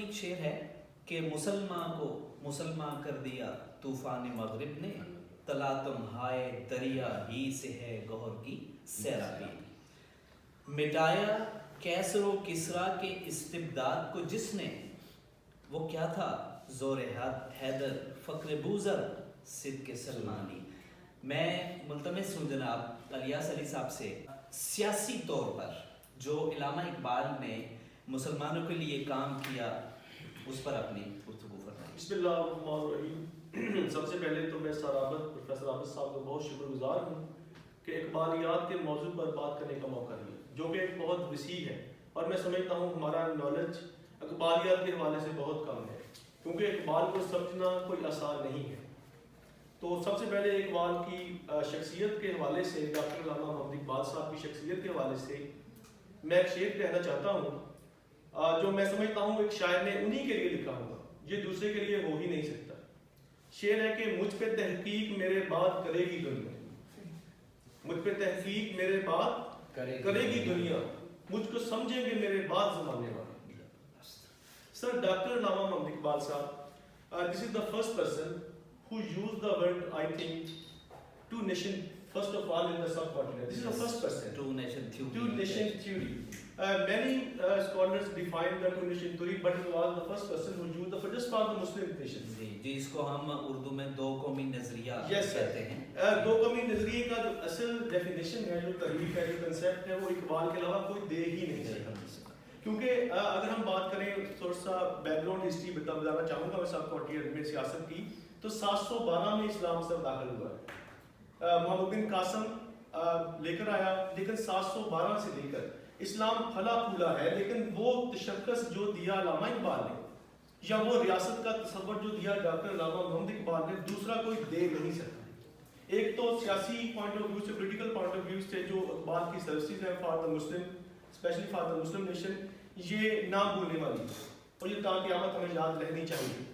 ایک شعر ہے کہ مسلمان کو مسلمان کر دیا طوفان مغرب نے، تلا تمہائے دریا ہی سے ہے گوہر کی سیرابی، مٹایا کیسر و کسریٰ کے استبداد کو جس نے، وہ کیا تھا زور حیدر فخر بوذر صدق سلمانی۔ میں ملتمس ہوں جناب الیاس علی صاحب سے، سیاسی طور پر جو علامہ اقبال نے مسلمانوں کے لیے کام کیا اس پر اپنی گفتگو فرمائیں۔ بسم اللہ الرحمن الرحیم۔ سب سے پہلے تو میں پروفیسر عابد صاحب کا بہت شکر گزار ہوں کہ اقبالیات کے موضوع پر بات کرنے کا موقع دیا، جو کہ ایک بہت وسیع ہے، اور میں سمجھتا ہوں ہمارا نالج اقبالیات کے حوالے سے بہت کم ہے، کیونکہ اقبال کو سمجھنا کوئی آسان نہیں ہے۔ تو سب سے پہلے اقبال کی شخصیت کے حوالے سے، ڈاکٹر علامہ محمد اقبال صاحب کی شخصیت کے حوالے سے میں ایک شعر کہنا چاہتا ہوں جو میں سمجھتا ہوں ایک شاعر نے انہی کے لیے لکھا ہوگا، یہ دوسرے کے لیے ہو ہی نہیں سکتا۔ شعر ہے کہ مجھ پہ تحقیق میرے بعد کرے گی دنیا، مجھ پہ تحقیق میرے بعد کرے گی دنیا، مجھ کو سمجھیں گے میرے بعد زمانے والے۔ سر ڈاکٹر علامہ محمد اقبال صاحب، this is the first person who used the word, I think, two nation, first of all in the subcontinent. This is the first person. Two nation theory. Two nation theory. Many scholars define the two nation theory, but he was the first person who used the just for the Muslim nation. جی اس کو ہم اردو میں دو قومی نظریہ کہتے ہیں۔ دو قومی نظریے کا جو اصل ڈیفینیشن ہے، جو تعریف ہے، جو کنسیپٹ ہے، وہ اقبال کے علاوہ کوئی دے ہی نہیں سکتا۔ کیونکہ اگر ہم بات کریں تھوڑا سا بیک گراؤنڈ ہسٹری بتانا چاہوں گا میں سب کانٹیننٹ میں سیاست کی، تو 712 میں اسلام سب داخل ہوا ہے۔ محمد بن قاسم لے کر آیا، لیکن 712 سے لے کر اسلام پھلا پھولا ہے، لیکن وہ تشخص جو دیا علامہ اقبال نے، یا وہ ریاست کا تصور جو دیا ڈاکٹر علامہ محمد اقبال نے، دوسرا کوئی دے نہیں سکتا۔ ایک تو سیاسی پوائنٹ آف ویو سے، پولیٹیکل پوائنٹ آف ویو سے جو اقبال کی سروسز ہیں for the Muslim, especially for the Muslim nation, یہ نہ بھولنے والی ہے، اور یہ تا قیامت ہمیں یاد رہنی چاہیے۔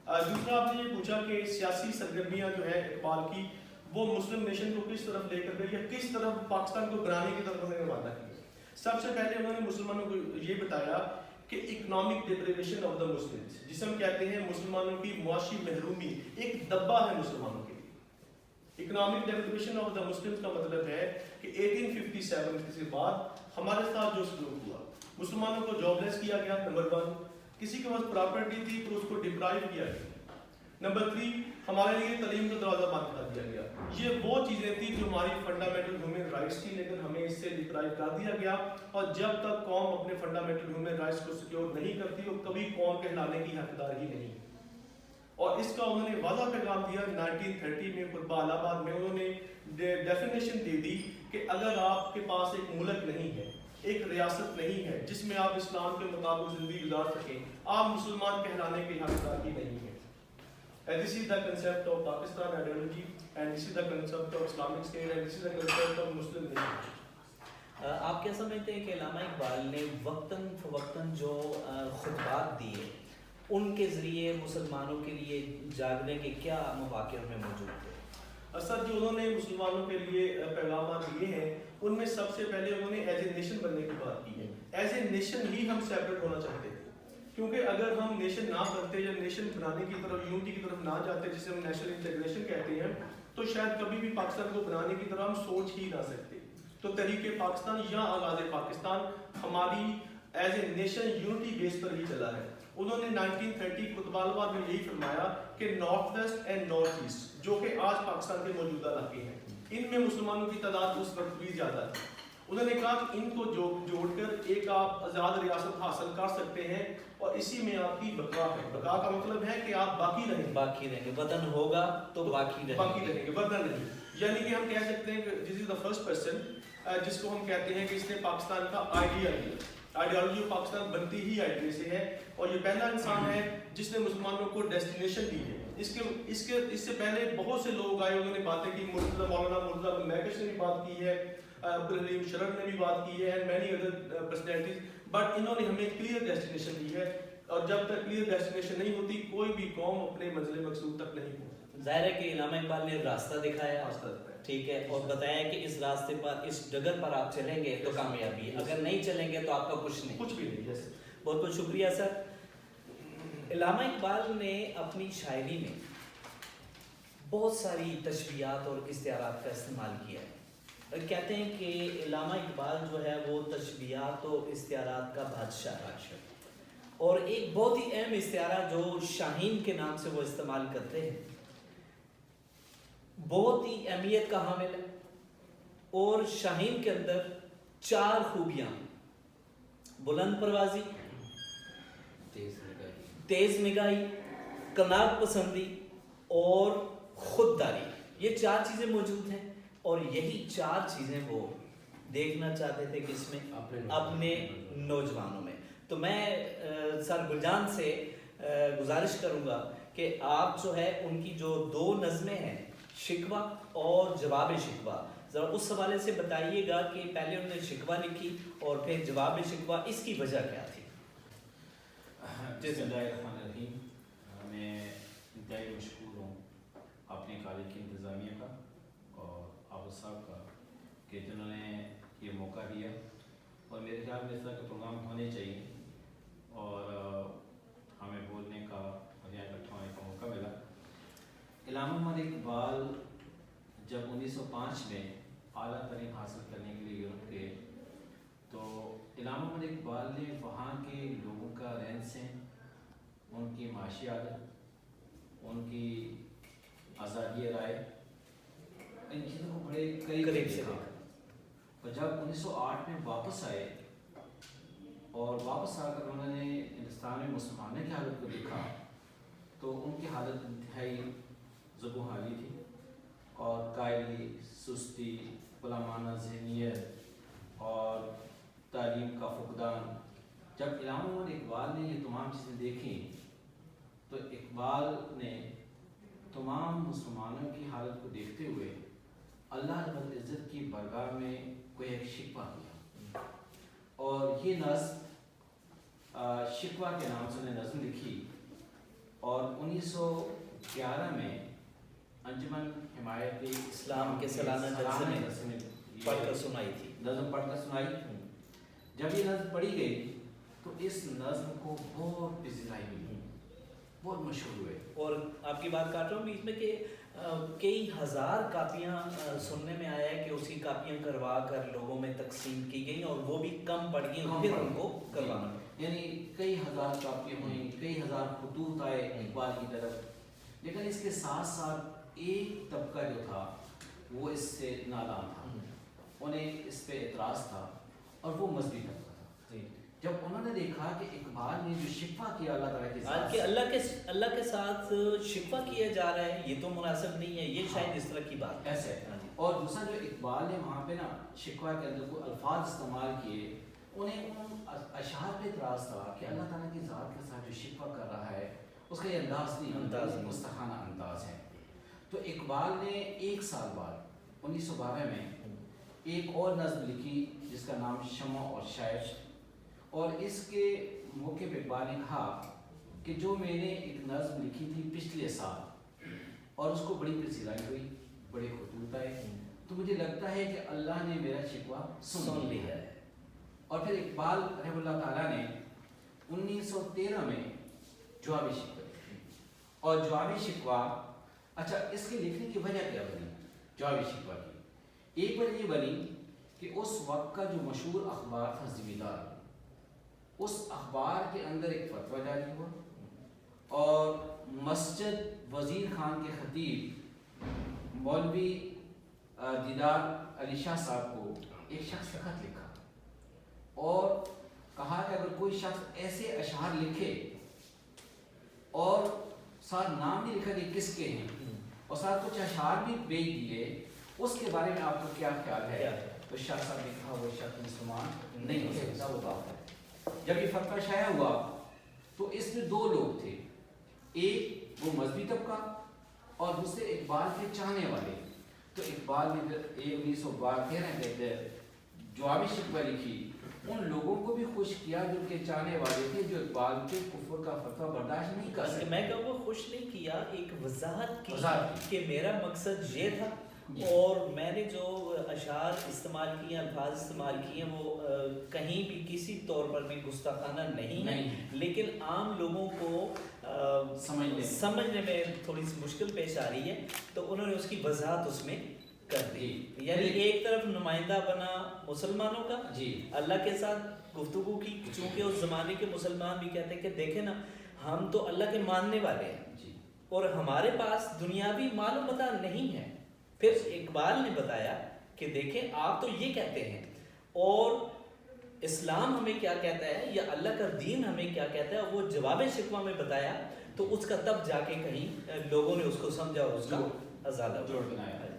دوسرا آپ نے یہ پوچھا کہ سیاسی سرگرمیاں جو ہیں اقبال کی، وہ مسلم نیشن کو کس طرف لے کر گئی، یا کس طرف پاکستان کو بنانے کی طرف انہوں نے وعدہ کیا۔ سب سے پہلے انہوں نے مسلمانوں کو یہ بتایا کہ economic deprivation of the Muslims, جسے ہم کہتے ہیں مسلمانوں کی معاشی محرومی، ایک دبا ہے مسلمانوں کے لیے۔ Economic deprivation of the Muslims کا مطلب ہے کہ 1857 کے بعد ہمارے ساتھ جو سلوک ہوا، مسلمانوں کو جاب لیس کیا گیا، نمبر 1، کسی کے پاس پراپرٹی تھی تو اس کو ڈپرائیو کیا گیا، نمبر 3 ہمارے لیے تعلیم کا دروازہ بند کر دیا گیا۔ یہ وہ چیزیں تھیں جو ہماری فنڈامنٹل ہیومن رائٹس تھی، لیکن ہمیں اس سے ڈپرائیو کر دیا گیا، اور جب تک قوم اپنے فنڈامنٹل ہیومن رائٹس کو سیکیور نہیں کرتی، وہ کبھی قوم کہلانے کی حقدار ہی نہیں۔ اور اس کا انہوں نے واضح پیغام دیا 1930 میں خطبہ الہ آباد میں، انہوں نے ڈیفینیشن دے دی کہ اگر آپ کے پاس ایک ملک نہیں ہے، ایک ریاست نہیں ہے جس میں آپ اسلام کے مطابق زندگی گزار سکیں، آپ مسلمان کہلانے کے حقدار ہی نہیں ہیں۔ And this is the concept of Pakistan ideology, and this is the concept of Islamic State, and this is the concept of Muslim nation. آپ کیا سمجھتے ہیں کہ علامہ اقبال نے وقتاً فوقتاً جو خطبات دیے، ان کے ذریعے مسلمانوں کے لیے جاگنے کے کیا مواقع میں موجود تھے؟ سر جو انہوں نے مسلمانوں کے لیے پیغامات دیے ہیں، ان میں سب سے پہلے انہوں نے ایز اے نیشن بننے کی بات کی ہے۔ ایز اے نیشن ہی ہم سیپریٹ ہونا چاہتے تھے، کیونکہ اگر ہم نیشن نہ بنتے یا نیشن بنانے کی طرف، یونٹی کی طرف نہ جاتے، جسے ہم نیشنل انٹیگریشن کہتے ہیں، تو شاید کبھی بھی پاکستان کو بنانے کی طرف ہم سوچ ہی نہ سکتے۔ تو تحریک پاکستان یا آغاز پاکستان ہماری ایز اے نیشن یونٹی بیس پر ہی چلا ہے۔ انہوں نے 1930 خطبہ الہ آباد میں یہی فرمایا کہ north west and north east, جو کہ آج پاکستان کے موجودہ علاقے ہیں، ان میں مسلمانوں کی تعداد اس وقت بھی زیادہ تھی۔ انہوں نے کہا کہ ان کو جوڑ کر ایک آپ آزاد ریاست حاصل کر سکتے ہیں، اور اسی میں آپ کی بقا ہے۔ بقا کا مطلب ہے کہ آپ باقی رہیں گے، وطن ہوگا تو باقی رہیں گے، ورنہ نہیں۔ یعنی کہ ہم کہہ سکتے ہیں کہ دس از دا فرسٹ پرسن جس کو ہم کہتے ہیں کہ اس نے پاکستان کا آئیڈیالوجی پاکستان بنتی ہی آئیڈیا سے ہے، اور یہ پہلا انسان ہے جس نے مسلمانوں کو ڈیسٹینیشن دی ہے۔ اس سے پہلے بہت سے لوگ آئے، انہوں نے باتیں کی، مولانا مرتضیٰ بن مہکش نے بھی بات کی ہے، عبدالحلیم شرر نے بھی بات کی ہے، and many other personalities, but انہوں نے ہمیں کلیئر ڈیسٹینیشن دی ہے، اور جب تک کلیئر ڈیسٹینیشن نہیں ہوتی کوئی بھی قوم اپنے منزل مقصود تک نہیں پہنچتی۔ ظاہر ہے کہ علامہ اقبال نے راستہ دکھایا، ٹھیک ہے، اور بتایا کہ اس راستے پر، اس ڈگر پر آپ چلیں گے تو کامیابی ہے، اگر نہیں چلیں گے تو آپ کا کچھ بھی نہیں۔ بہت بہت شکریہ سر۔ علامہ اقبال نے اپنی شاعری میں بہت ساری تشبیہات اور استعارات کا استعمال کیا ہے. کہتے ہیں کہ علامہ اقبال جو ہے وہ تشبیہات اور استعارات کا بادشاہ ہے. اور ایک بہت ہی اہم استعارہ جو شاہین کے نام سے وہ استعمال کرتے ہیں بہت ہی اہمیت کا حامل ہے. اور شاہین کے اندر 4 خوبیاں: بلند پروازی، تیز نگاہی، قناعت پسندی اور خودداری. یہ 4 چیزیں موجود ہیں اور یہی 4 چیزیں وہ دیکھنا چاہتے تھے کس میں؟ اپنے نوجوانوں میں. تو میں سر گلجان سے گزارش کروں گا کہ آپ جو ہے ان کی جو 2 نظمیں ہیں، شکوہ اور جواب شکوہ، ذرا اس حوالے سے بتائیے گا کہ پہلے انہوں نے شکوہ لکھی اور پھر جواب شکوہ، اس کی وجہ کیا تھی؟ بسم اللہ الرحمن الرحیم. میں انتہائی مشکور ہوں اپنے کالج کی انتظامیہ کا اور عابد صاحب کا کہ جنہوں نے یہ موقع دیا، اور میرے خیال میں اس طرح کے پروگرام ہونے چاہیے اور ہمیں بولنے کا اور یہاں اکٹھا ہونے کا موقع ملا. علامہ محمد اقبال جب 1905 میں اعلیٰ تعلیم حاصل کرنے کے لیے یورپ گئے تو علامہ محمد اقبال نے وہاں کے لوگوں کا رہن سہن، ان کی معاشی عادت، ان کی آزادی رائے، ان چیزوں کو بڑے قریب سے دیکھا. اور جب 1908 میں واپس آئے اور واپس آ کر انہوں نے ہندوستان میں مسلمانوں کی حالت کو دیکھا تو ان کی حالت انتہائی زبوں حالی تھی اور قائلی، سستی، غلامانہ ذہنیت اور تعلیم کا فقدان. جب علامہ محمد اقبال نے یہ تمام چیزیں دیکھیں تو اقبال نے تمام مسلمانوں کی حالت کو دیکھتے ہوئے اللہ رب العزت کی بارگاہ میں کوئی ایک شکوہ کیا، اور یہ نظم شکوہ کے نام سے انہوں نے نظم لکھی اور 1911 میں انجمن حمایت اسلام کے سالانہ جلسے میں پڑھ کر سنائی تھی. نظم پڑھ کر سنائی. جب یہ نظم پڑھی گئی تو اس نظم کو بہت پذیرائی ملی، بہت مشہور ہوئے. اور آپ کی بات کاٹ رہا ہوں بیچ میں کہ کئی ہزار کاپیاں سننے میں آیا ہے کہ اس کی کاپیاں کروا کر لوگوں میں تقسیم کی گئیں اور وہ بھی کم پڑ گئیں اور پھر ان کو کروانا، یعنی کئی ہزار کاپیاں ہوئیں، کئی ہزار خطوط آئے اقبال کی طرف. لیکن اس کے ساتھ ساتھ ایک طبقہ جو تھا وہ اس سے نادان تھا، انہیں اس پہ اعتراض تھا اور وہ مذہبی طبقہ تھا. جب انہوں نے دیکھا کہ اقبال نے جو شکوہ کیا اللہ تعالیٰ کے ساتھ، کہ اللہ کے ساتھ شکوہ کیا جا رہا ہے، یہ تو مناسب نہیں ہے، یہ شاید اس طرح کی بات ایسے ہے. اور دوسرا جو اقبال نے وہاں پہ نا شکوہ کے اندر کوئی الفاظ استعمال کیے، انہیں ان اشعار پہ اعتراض تھا کہ اللہ تعالیٰ کی ذات کے ساتھ جو شکوہ کر رہا ہے اس کا یہ انداز نہیں، مستحانہ انداز ہے. تو اقبال نے 1 سال بعد 1912 میں ایک اور نظم لکھی جس کا نام شمع اور شاعر، اور اس کے موقع پہ اقبال نے کہا کہ جو میں نے ایک نظم لکھی تھی پچھلے سال اور اس کو بڑی پذیرائی ہوئی، بڑے خطوط آئے، تو مجھے لگتا ہے کہ اللہ نے میرا شکوہ سن لیا ہے. اور پھر اقبال رحمہ اللہ تعالیٰ نے 1913 میں جواب شکوہ لکھی. اور جواب شکوہ، اچھا اس کے لکھنے کی وجہ کیا بنی جواب شکوہ کی؟ ایک وجہ یہ بنی کہ اس وقت کا جو مشہور اخبار تھا ذمہ دار، اس اخبار کے اندر ایک فتویٰ جاری ہوا اور مسجد وزیر خان کے خطیب مولوی دیدار علی شاہ صاحب کو ایک شخص نے خط لکھا اور کہا کہ اگر کوئی شخص ایسے اشعار لکھے اور ساتھ نام نہیں لکھا کہ کس کے ہیں اور ساتھ کچھ اشعار بھی بھیج دیے، اس کے بارے میں آپ کو کیا خیال ہے؟ تو شاہ صاحب نے کہا وہ شخص مسلمان نہیں ہو سکتا، وہ بات ہے. جب یہ فتویٰ شائع ہوا تو اس میں 2 لوگ تھے، ایک وہ مذہبی طبقہ اور دوسرے اقبال کے چاہنے والے. تو اقبال نے پھر 1913 کے جواب شکوہ لکھی، ان لوگوں کو بھی خوش کیا جو ان کے چاہنے والے تھے، جو اقبال کے کفر کا فتویٰ برداشت نہیں کر سکتے. میں کہوں گا خوش نہیں کیا، ایک وضاحت کی کہ میرا مقصد یہ تھا اور میں نے جو اشعار استعمال کیے، الفاظ استعمال کیے ہیں وہ کہیں بھی کسی طور پر بھی گستاخانہ نہیں ہے، لیکن عام لوگوں کو سمجھنے میں تھوڑی سی مشکل پیش آ رہی ہے، تو انہوں نے اس کی وضاحت اس میں کر دی. یعنی ایک طرف نمائندہ بنا مسلمانوں کا اللہ کے ساتھ گفتگو کی، چونکہ اس زمانے کے مسلمان بھی کہتے ہیں کہ دیکھیں نا ہم تو اللہ کے ماننے والے ہیں اور ہمارے پاس دنیاوی مال و متاع نہیں ہے. پھر اقبال نے بتایا کہ دیکھیں آپ تو یہ کہتے ہیں اور اسلام ہمیں کیا کہتا ہے یا اللہ کا دین ہمیں کیا کہتا ہے، وہ جواب شکوہ میں بتایا، تو اس کا تب جا کے کہیں لوگوں نے اس کو سمجھا اور اس کا ازالہ جوڑ بنایا ہے.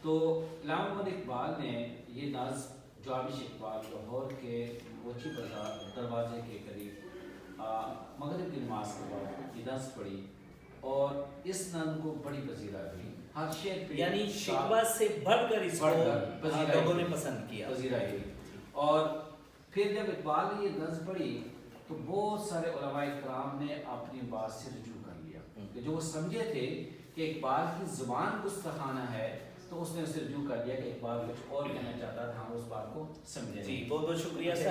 تو علامہ محمد اقبال نے یہ نظم جواب شکوہ لاہور کے موچی بازار دروازے کے قریب مغرب کی نماز کے بعد یہ نظم پڑھی اور اس نظم کو بڑی پذیرائی ہوئی ہر شعر پہ، یعنی شکوہ سے بڑھ کر اس کو لوگوں نے پسند کیا، پذیرائی ہوئی. اور پھر جب اقبال نے یہ نظم پڑھی تو بہت سارے علماء کرام نے اپنی بات سے رجوع کر لیا کہ جو وہ سمجھے تھے کہ اقبال کی زبان گستاخانہ ہے تو اس نے اسے رجوع کر لیا کہ اقبال کچھ اور کہنا چاہتا تھا، ہم اس بات کو سمجھے. جی بہت بہت شکریہ سر.